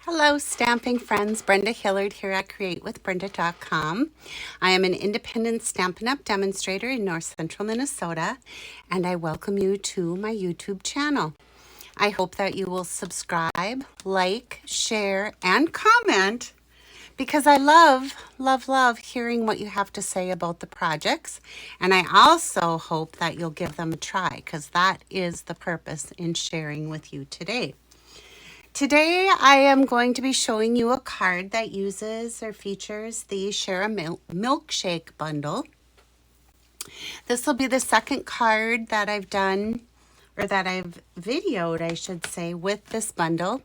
Hello, stamping friends. Brenda Hillard here at createwithbrenda.com. I am an independent Stampin' Up! Demonstrator in North Central Minnesota, and I welcome you to my YouTube channel. I hope that you will subscribe, like, share, and comment because I love hearing what you have to say about the projects. And I also hope that you'll give them a try because that is the purpose in sharing with you today. Today, I am going to be showing you a card that uses or features the Milkshake Bundle. This will be the second card that I've done, or that I've videoed, I should say, with this bundle.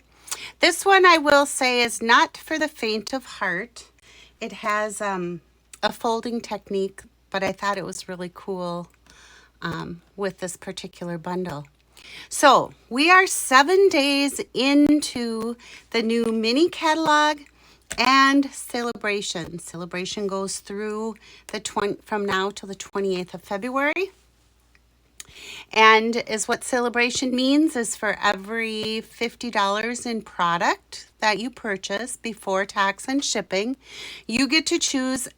This one, I will say, is not for the faint of heart. It has a folding technique, but I thought it was really cool with this particular bundle. So we are 7 days into the new mini catalog and Sale-a-Bration. Sale-a-Bration goes through from now till the 28th of February. And is what Sale-a-Bration means is for every $50 in product that you purchase before tax and shipping, you get to choose,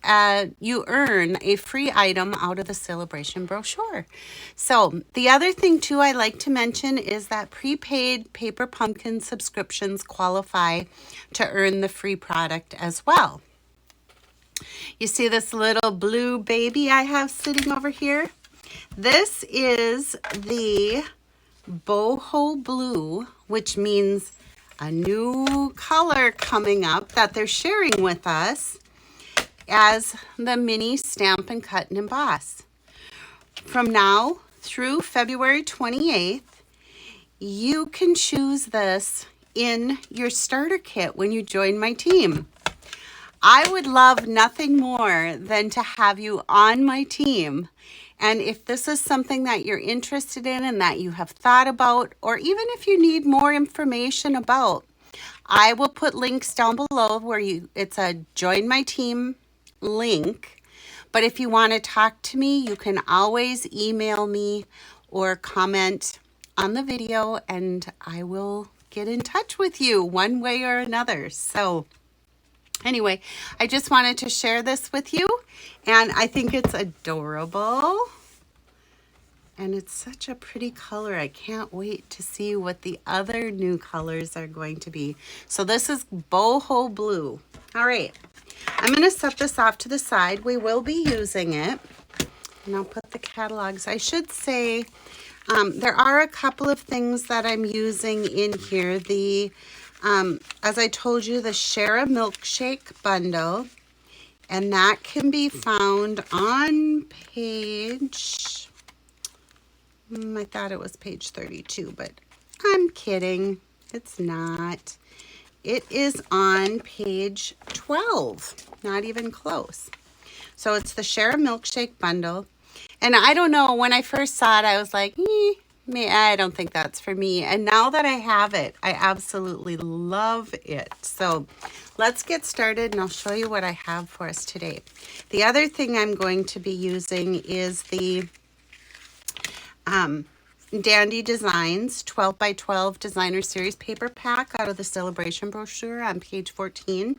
you earn a free item out of the Sale-a-Bration brochure. So the other thing too I like to mention is that prepaid Paper Pumpkin subscriptions qualify to earn the free product as well. You see this little blue baby I have sitting over here? This is the boho blue, which means a new color coming up that they're sharing with us as the mini Stamp and Cut and Emboss. From now through February 28th, you can choose this in your starter kit when you join my team. I would love nothing more than to have you on my team. And if this is something that you're interested in and that you have thought about, or even if you need more information about, I will put links down below where it's a join my team link. But if you want to talk to me, you can always email me or comment on the video and I will get in touch with you one way or another. So anyway, I just wanted to share this with you, and I think it's adorable, and it's such a pretty color. I can't wait to see what the other new colors are going to be. So this is boho blue. All right, I'm going to set this off to the side. We will be using it, and I'll put the catalogs. I should say there are a couple of things that I'm using in here. As I told you, the Share a Milkshake Bundle, and that can be found on page, I thought it was page 32, but I'm kidding. It's not. It is on page 12, not even close. So it's the Share a Milkshake Bundle. And I don't know, when I first saw it, I was like, I don't think that's for me. And now that I have it, I absolutely love it. So let's get started and I'll show you what I have for us today. The other thing I'm going to be using is the Dandy Designs 12 by 12 Designer Series paper pack out of the Sale-a-Bration brochure on page 14.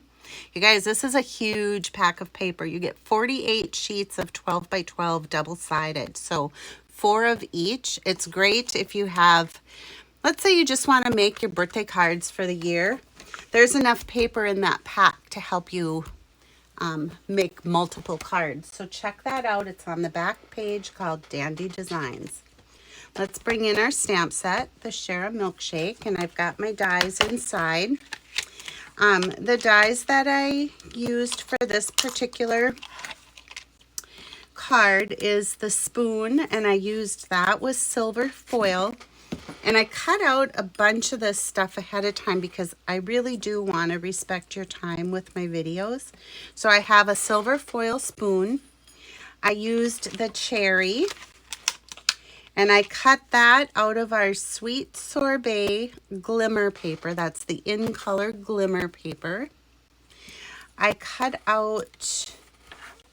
You guys, this is a huge pack of paper. You get 48 sheets of 12 by 12 double-sided. So 4 of each. It's great if you have, let's say you just want to make your birthday cards for the year. There's enough paper in that pack to help you make multiple cards. So check that out. It's on the back page called Dandy Designs. Let's bring in our stamp set, the Share a Milkshake, and I've got my dies inside. The dies that I used for this particular card is the spoon, and I used that with silver foil, and I cut out a bunch of this stuff ahead of time because I really do want to respect your time with my videos. So I have a silver foil spoon. I used the cherry, and I cut that out of our Sweet Sorbet glimmer paper. That's the In Color glimmer paper. I cut out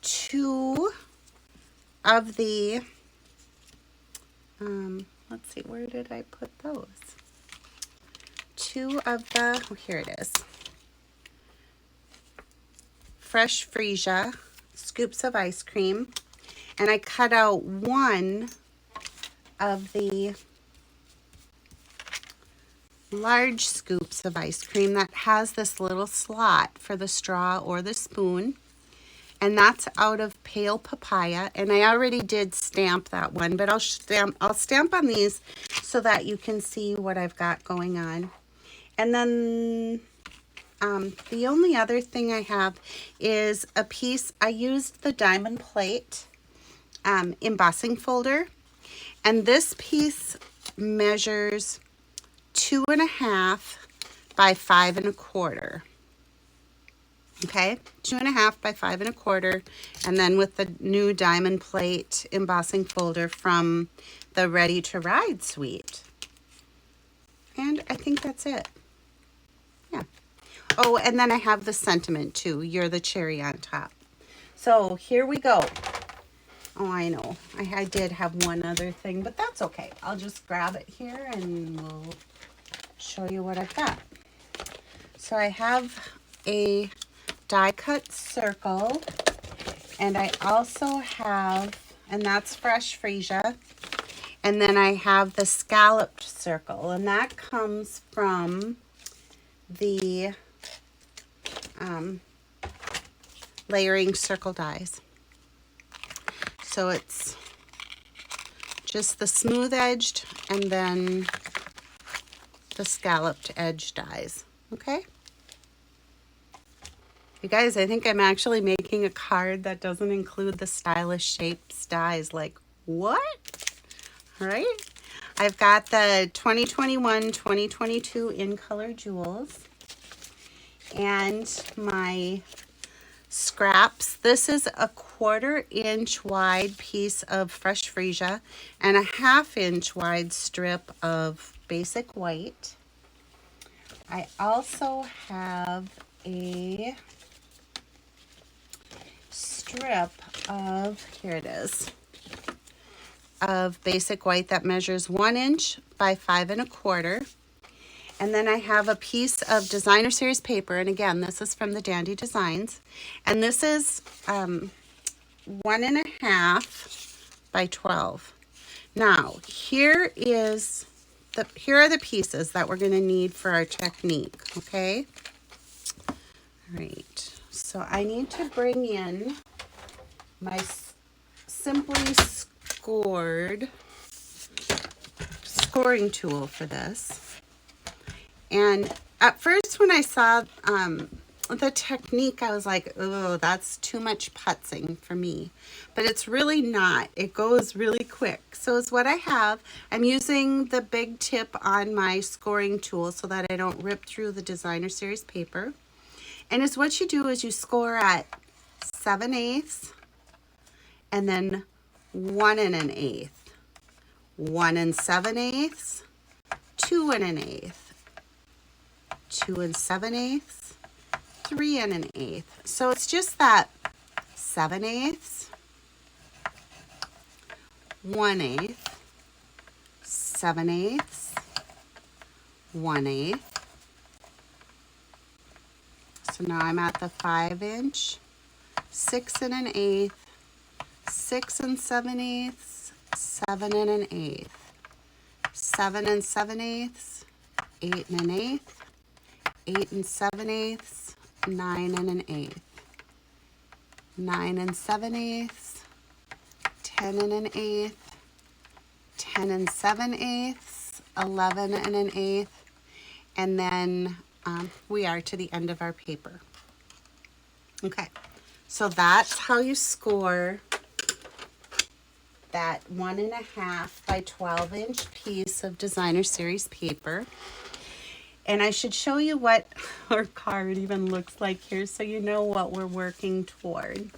2 of the, let's see, where did I put those? 2 of the, oh, here it is. fresh freesia, scoops of ice cream, and I cut out one of the large scoops of ice cream that has this little slot for the straw or the spoon. And that's out of pale papaya. And I already did stamp that one, but I'll stamp on these so that you can see what I've got going on. And then the only other thing I have is a piece. I used the diamond plate embossing folder. And this piece measures 2.5 by 5 1/4. Okay, 2.5 by 5 1/4, and then with the new diamond plate embossing folder from the Ready to Ride suite. And I think that's it. Yeah. Oh, and then I have the sentiment too. You're the cherry on top. So here we go. Oh, I know. I did have one other thing, but that's okay. I'll just grab it here and we'll show you what I've got. So I have a die cut circle, and I also have, and that's fresh freesia, and then I have the scalloped circle, and that comes from the layering circle dies. So it's just the smooth edged and then the scalloped edge dies. Okay, you guys, I think I'm actually making a card that doesn't include the stylish shapes dies. Like, what? All right. I've got the 2021-2022 in color jewels and my scraps. This is a 1/4 inch wide piece of fresh freesia and a 1/2 inch wide strip of basic white. I also have a strip of, here it is, of basic white that measures 1 inch by 5 1/4. And then I have a piece of designer series paper, and again, this is from the Dandy Designs, and this is 1.5 by 12. Now here are the pieces that we're going to need for our technique. Okay, all right, so I need to bring in my Simply scoring tool for this. And at first when I saw the technique, I was like, oh, that's too much putzing for me. But it's really not. It goes really quick. So it's what I have. I'm using the big tip on my scoring tool so that I don't rip through the designer series paper. And it's what you do is you score at 7/8 and then 1 1/8, 1 7/8, 2 1/8, 2 7/8, 3 1/8. So it's just that 7/8, 1/8, 7/8, 1/8. So now I'm at the 5 inch, 6 1/8, 6 7/8, 7 1/8, 7 7/8, 8 1/8, 8 7/8, 9 1/8, 9 7/8, 10 1/8, 10 7/8, 11 1/8, and then we are to the end of our paper. Okay, so that's how you score that 1.5 by 12 inch piece of designer series paper. And I should show you what our card even looks like here so you know what we're working toward.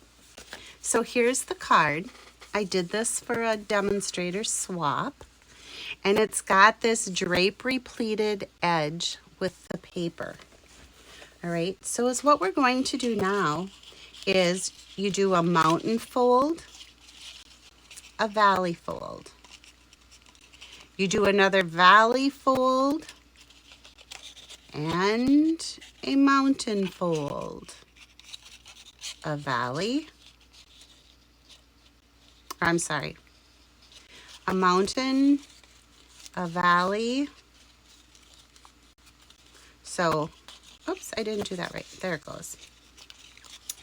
So here's the card. I did this for a demonstrator swap, and it's got this drapery pleated edge with the paper. All right, so is what we're going to do now is you do a mountain fold, a valley fold. You do another valley fold and a mountain fold. a valley. I'm sorry, a mountain, a valley. So, oops, I didn't do that right. There it goes.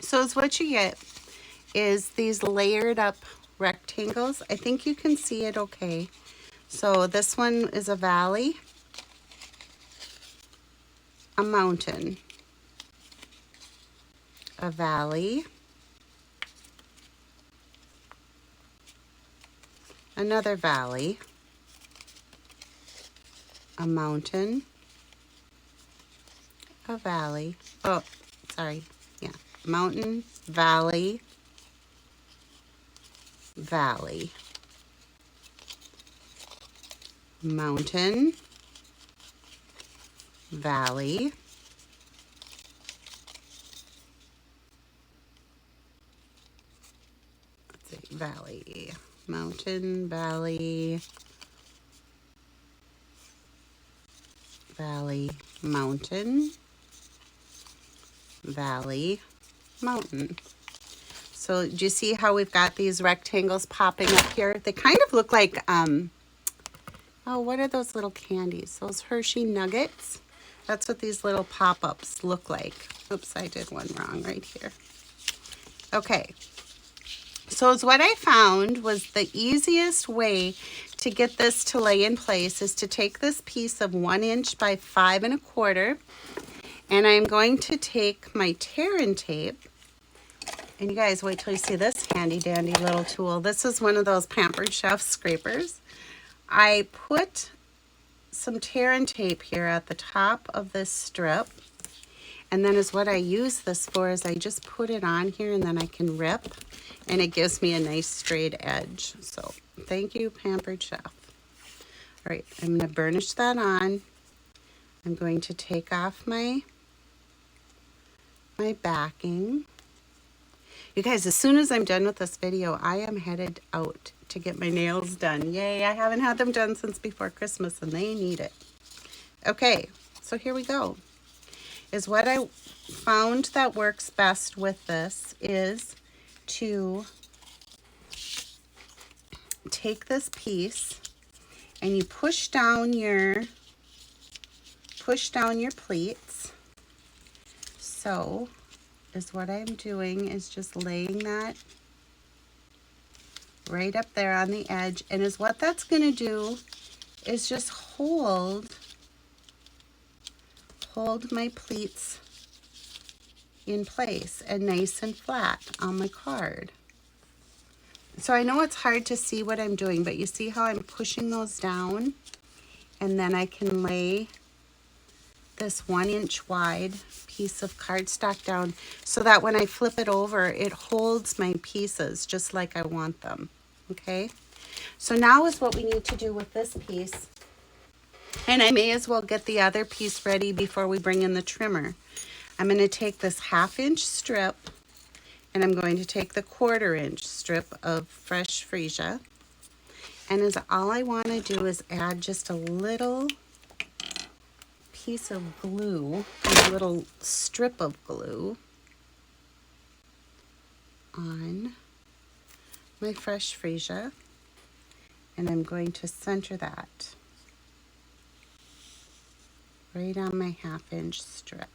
So is what you get is these layered up rectangles. I think you can see it okay. So this one is a valley, a mountain, a valley, another valley, a mountain, a valley. Oh, sorry. Yeah. Mountain, valley, valley, mountain, valley, let's see, valley, mountain, valley, valley, mountain, valley, mountain. So do you see how we've got these rectangles popping up here? They kind of look like, oh, what are those little candies? Those Hershey Nuggets? That's what these little pop-ups look like. Oops, I did one wrong right here. Okay, so what I found was the easiest way to get this to lay in place is to take this piece of 1 inch by 5 1/4, and I'm going to take my tear and tape. And you guys wait till you see this handy dandy little tool. This is one of those Pampered Chef scrapers. I put some tear and tape here at the top of this strip. And then is what I use this for is I just put it on here and then I can rip and it gives me a nice straight edge. So thank you, Pampered Chef. All right, I'm going to burnish that on. I'm going to take off my backing. You guys, as soon as I'm done with this video, I am headed out to get my nails done. Yay, I haven't had them done since before Christmas and they need it. Okay, so here we go. Is what I found that works best with this is to take this piece and you push down your pleats. So is what I'm doing is just laying that right up there on the edge, and is what that's going to do is just hold my pleats in place and nice and flat on my card. So I know it's hard to see what I'm doing, but you see how I'm pushing those down, and then I can lay this 1 inch wide piece of cardstock down so that when I flip it over, it holds my pieces just like I want them. Okay, so now is what we need to do with this piece, and I may as well get the other piece ready before we bring in the trimmer. I'm going to take this 1/2 inch strip and I'm going to take the 1/4 inch strip of fresh freesia, and is all I want to do is add just a little piece of glue, a little strip of glue on my fresh freesia, and I'm going to center that right on my 1/2 inch strip.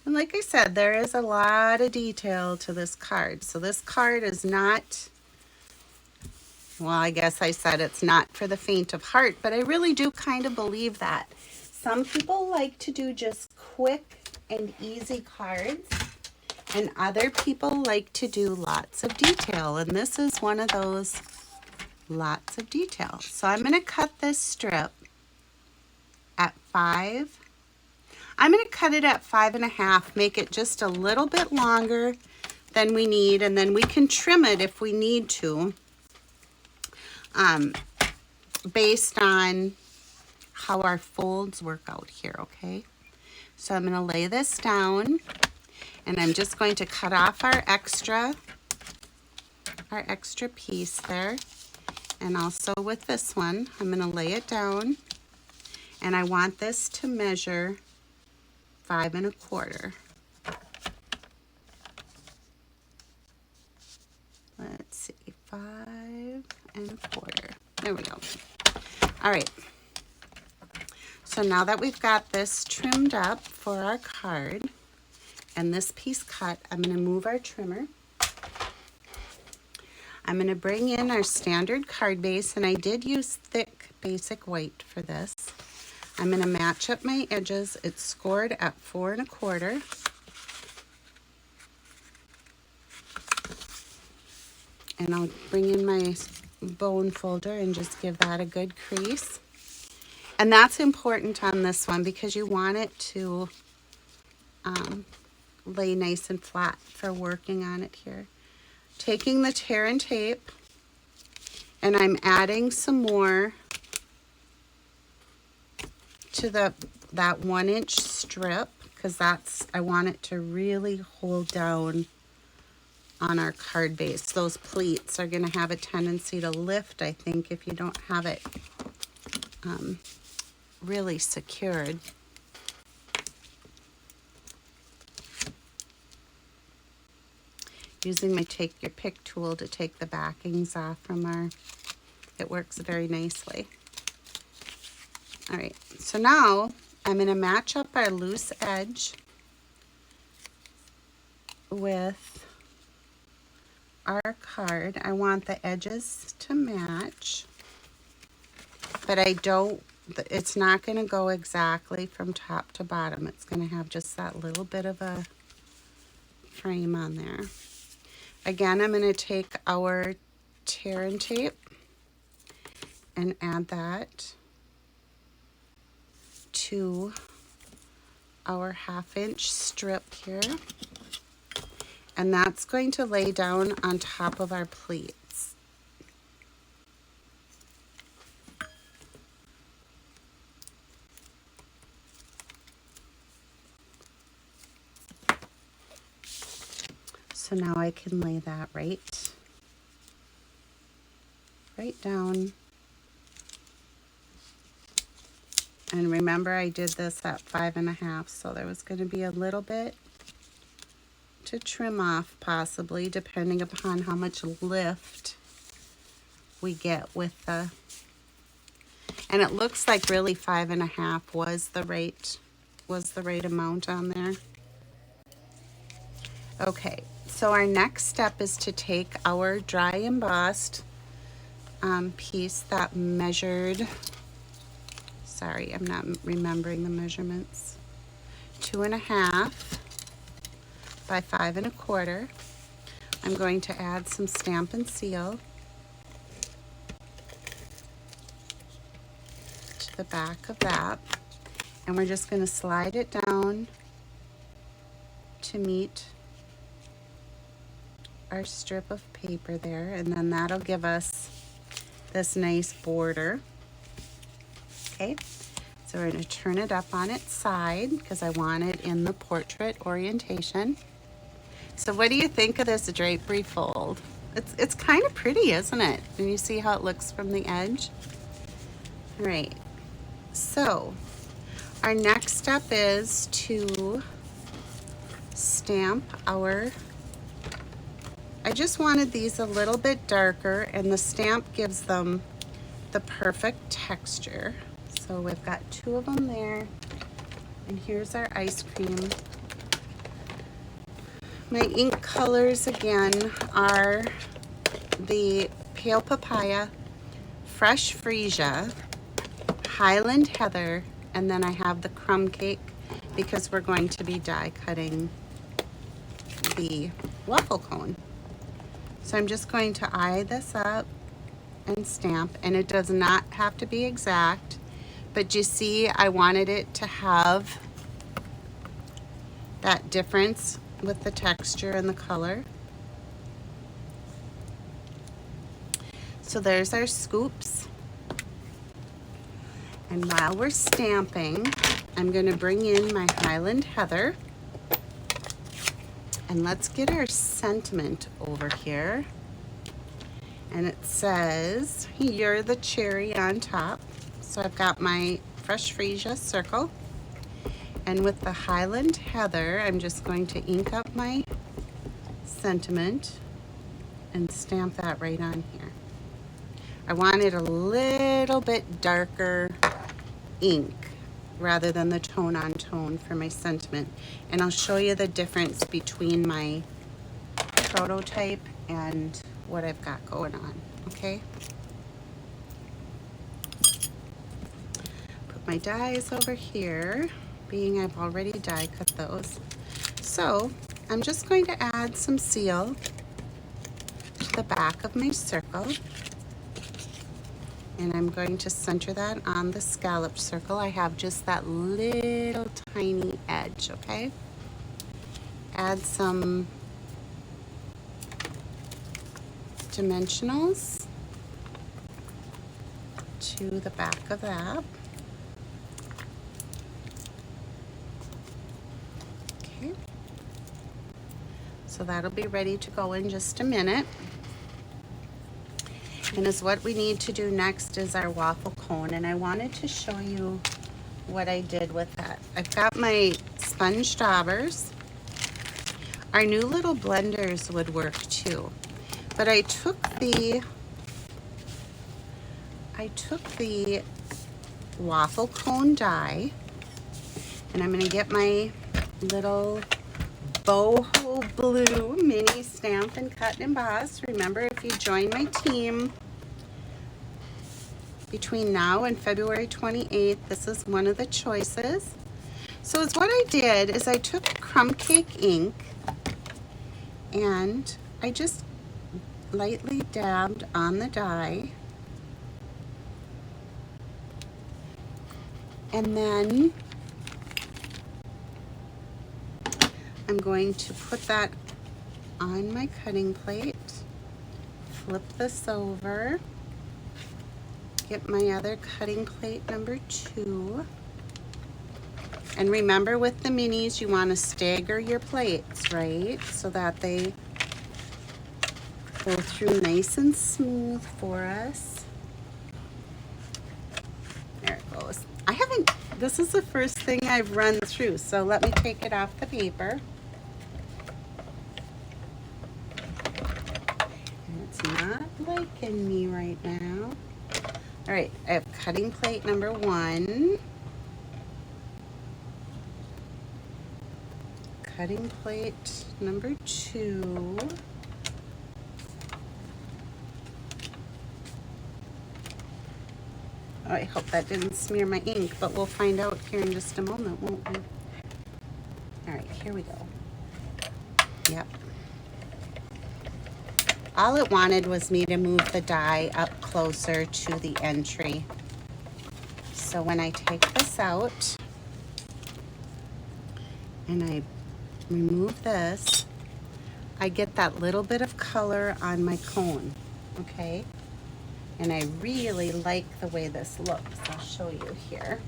And like I said, there is a lot of detail to this card. So this card is not, well, I guess I said it's not for the faint of heart, but I really do kind of believe that. Some people like to do just quick and easy cards, and other people like to do lots of detail, and this is one of those lots of detail. So I'm going to cut this strip at 5. I'm going to cut it at 5 1/2, make it just a little bit longer than we need, and then we can trim it if we need to, based on how our folds work out here, okay? So I'm going to lay this down, and I'm just going to cut off our extra piece there. And also with this one, I'm going to lay it down, and I want this to measure 5 1/4. All right. So now that we've got this trimmed up for our card and this piece cut, I'm going to move our trimmer. I'm going to bring in our standard card base, and I did use thick basic white for this. I'm going to match up my edges. It's scored at 4 1/4. And I'll bring in my bone folder and just give that a good crease. And that's important on this one because you want it to lay nice and flat for working on it here. Taking the tear and tape, and I'm adding some more to that 1-inch strip because I want it to really hold down on our card base. Those pleats are going to have a tendency to lift, I think, if you don't have it really secured. Using my take your pick tool to take the backings off from it works very nicely. All right, so now I'm going to match up our loose edge with our card. I want the edges to match, but it's not going to go exactly from top to bottom. It's going to have just that little bit of a frame on there. Again, I'm going to take our tear and tape and add that to our 1/2-inch strip here. And that's going to lay down on top of our pleats. So now I can lay that right down. And remember, I did this at 5 1/2, so there was going to be a little bit to trim off, possibly, depending upon how much lift we get with the, and it looks like really 5 1/2 was the right amount on there. Okay, so our next step is to take our dry embossed piece that measured, sorry, I'm not remembering the measurements, 2 1/2 by 5 1/4. I'm going to add some Stamp and Seal to the back of that, and we're just going to slide it down to meet our strip of paper there, and then that'll give us this nice border. Okay, so we're going to turn it up on its side because I want it in the portrait orientation. So what do you think of this drapery fold? It's kind of pretty, isn't it? And you see how it looks from the edge? All right, so our next step is to stamp our, I just wanted these a little bit darker, and the stamp gives them the perfect texture. So we've got 2 of them there, and here's our ice cream. My ink colors again are the Pale Papaya, Fresh Freesia, Highland Heather, and then I have the Crumb Cake because we're going to be die cutting the waffle cone. So I'm just going to eye this up and stamp, and it does not have to be exact, but you see I wanted it to have that difference with the texture and the color. So there's our scoops. And while we're stamping, I'm going to bring in my Highland Heather. And let's get our sentiment over here. And it says, "You're the cherry on top." So I've got my Fresh Freesia circle. And with the Highland Heather, I'm just going to ink up my sentiment and stamp that right on here. I wanted a little bit darker ink rather than the tone on tone for my sentiment. And I'll show you the difference between my prototype and what I've got going on, okay? Put my dies over here, being I've already die cut those. So I'm just going to add some seal to the back of my circle. And I'm going to center that on the scalloped circle. I have just that little tiny edge, okay? Add some dimensionals to the back of that. Okay. So that'll be ready to go in just a minute. And is what we need to do next is our waffle cone. And I wanted to show you what I did with that. I've got my sponge daubers. Our new little blenders would work too. But I took the waffle cone die, and I'm gonna get my little boho blue mini stamp and cut and emboss. Remember, if you join my team between now and February 28th, this is one of the choices. So it's what I did is I took crumb cake ink and I just lightly dabbed on the die, and then I'm going to put that on my cutting plate, flip this over, get my other cutting plate number 2. And remember, with the minis, you want to stagger your plates, right? So that they go through nice and smooth for us. There it goes. This is the first thing I've run through, so let me take it off the paper. And it's not liking me right now. All right, I have cutting plate number 1. Cutting plate number 2. Oh, I hope that didn't smear my ink, but we'll find out here in just a moment, won't we? All right, here we go. Yep. All it wanted was me to move the die up closer to the entry. So when I take this out and I remove this, I get that little bit of color on my cone, okay? And I really like the way this looks. I'll show you here.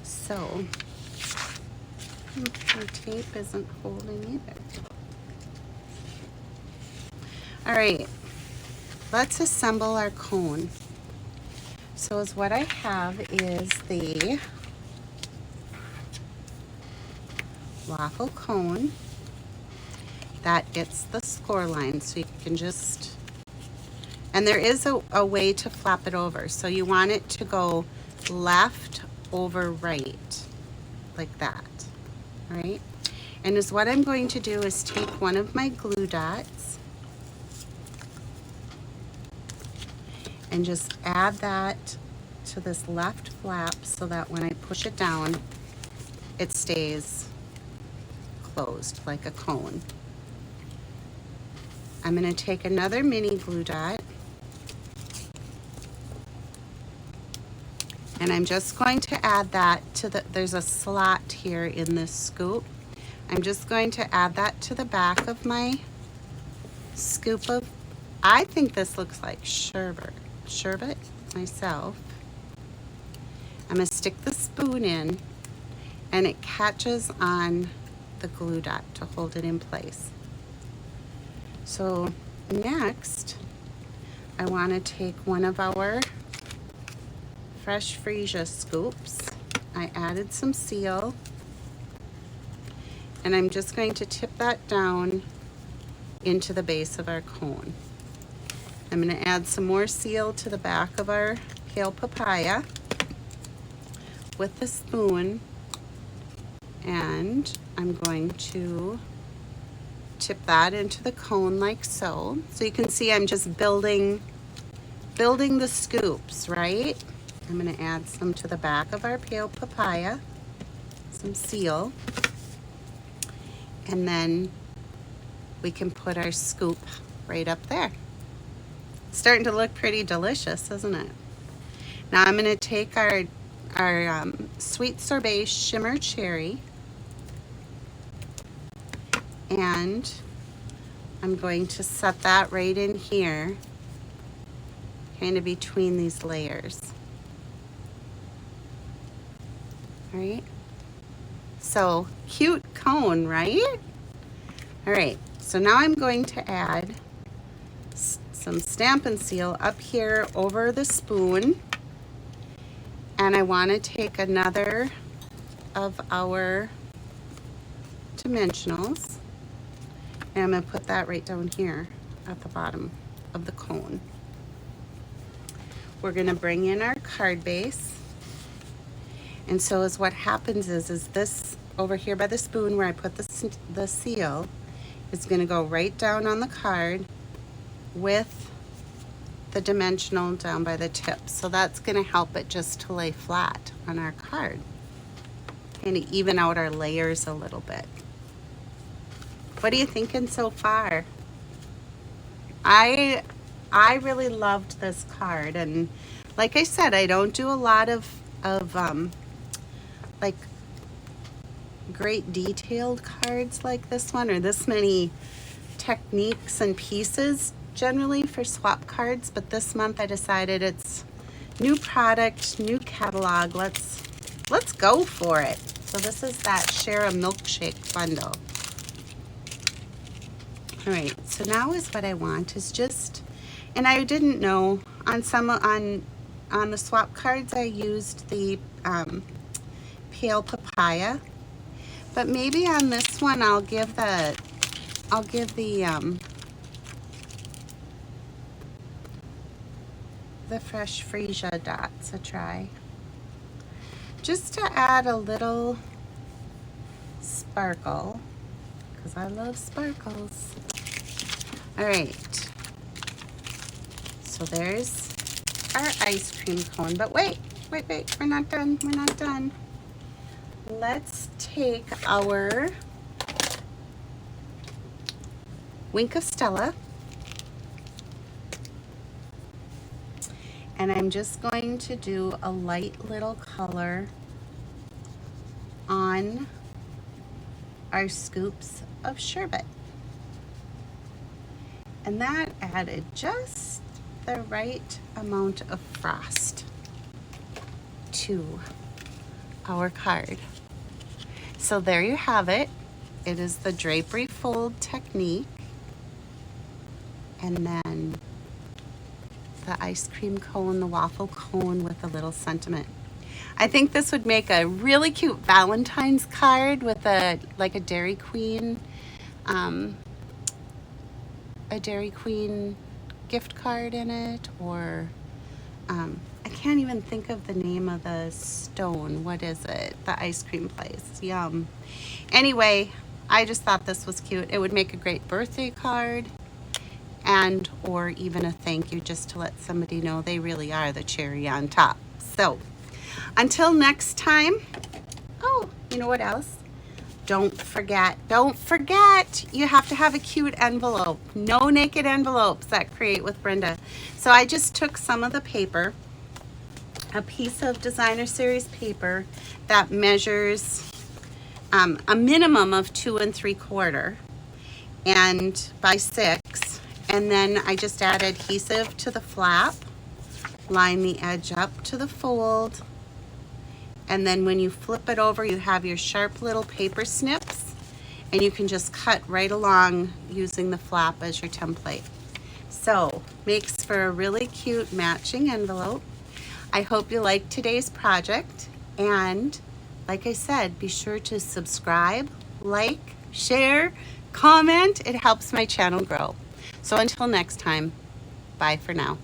So, my tape isn't holding either. All right, let's assemble our cone. So as what I have is the waffle cone. That gets the score line, so you can just, and there is a way to flap it over. So you want it to go left over right, like that, all right? And is what I'm going to do is take one of my glue dots and just add that to this left flap so that when I push it down, it stays closed like a cone. I'm going to take another mini glue dot and I'm just going to add that to there's a slot here in this scoop. I'm just going to add that to the back of my scoop of, I think this looks like sherbet myself. I'm going to stick the spoon in and it catches on the glue dot to hold it in place. So next, I want to take one of our fresh freesia scoops. I added some seal, and I'm just going to tip that down into the base of our cone. I'm going to add some more seal to the back of our pale papaya with the spoon, and I'm going to tip that into the cone like so. So you can see I'm just building the scoops, right? I'm going to add some to the back of our pale papaya, some seal, and then we can put our scoop right up there. It's starting to look pretty delicious, isn't it? Now I'm going to take our sweet sorbet shimmer cherry, and I'm going to set that right in here, kind of between these layers. All right, so cute cone, right? All right, so now I'm going to add some Stampin' Seal up here over the spoon, and I want to take another of our dimensionals, and I'm going to put that right down here at the bottom of the cone. We're going to bring in our card base, and so as what happens is this over here by the spoon where I put the seal is going to go right down on the card with the dimensional down by the tip. So that's going to help it just to lay flat on our card and even out our layers a little bit. What are you thinking so far? I really loved this card, and like I said, I don't do a lot of like great detailed cards like this one, or this many techniques and pieces generally for swap cards, but this month I decided it's new product, new catalog, let's go for it. So this is that Share a Milkshake Bundle. All right, so now is what I want is just, and I didn't know, on some on the swap cards I used the pale papaya, but maybe on this one I'll give the fresh freesia dots a try, just to add a little sparkle, because I love sparkles. All right, so there's our ice cream cone, but wait, we're not done. Let's take our Wink of Stella, and I'm just going to do a light little color on our scoops of sherbet. And that added just the right amount of frost to our card. So there you have it. It is the drapery fold technique, and then the ice cream cone, the waffle cone with a little sentiment. I think this would make a really cute Valentine's card with a Dairy Queen gift card in it, or I can't even think of the name of the stone. What is it? The ice cream place. Yum. Anyway, I just thought this was cute. It would make a great birthday card, and or even a thank you, just to let somebody know they really are the cherry on top. So until next time, oh, you know what else? Don't forget, you have to have a cute envelope. No naked envelopes at Create with Brenda. So I just took some of the paper, a piece of designer series paper that measures a minimum of 2 3/4 and by 6, and then I just add adhesive to the flap, line the edge up to the fold, and then when you flip it over, you have your sharp little paper snips, and you can just cut right along using the flap as your template. So makes for a really cute matching envelope. I hope you liked today's project, and like I said, be sure to subscribe, like, share, comment. It helps my channel grow. So until next time, Bye for now.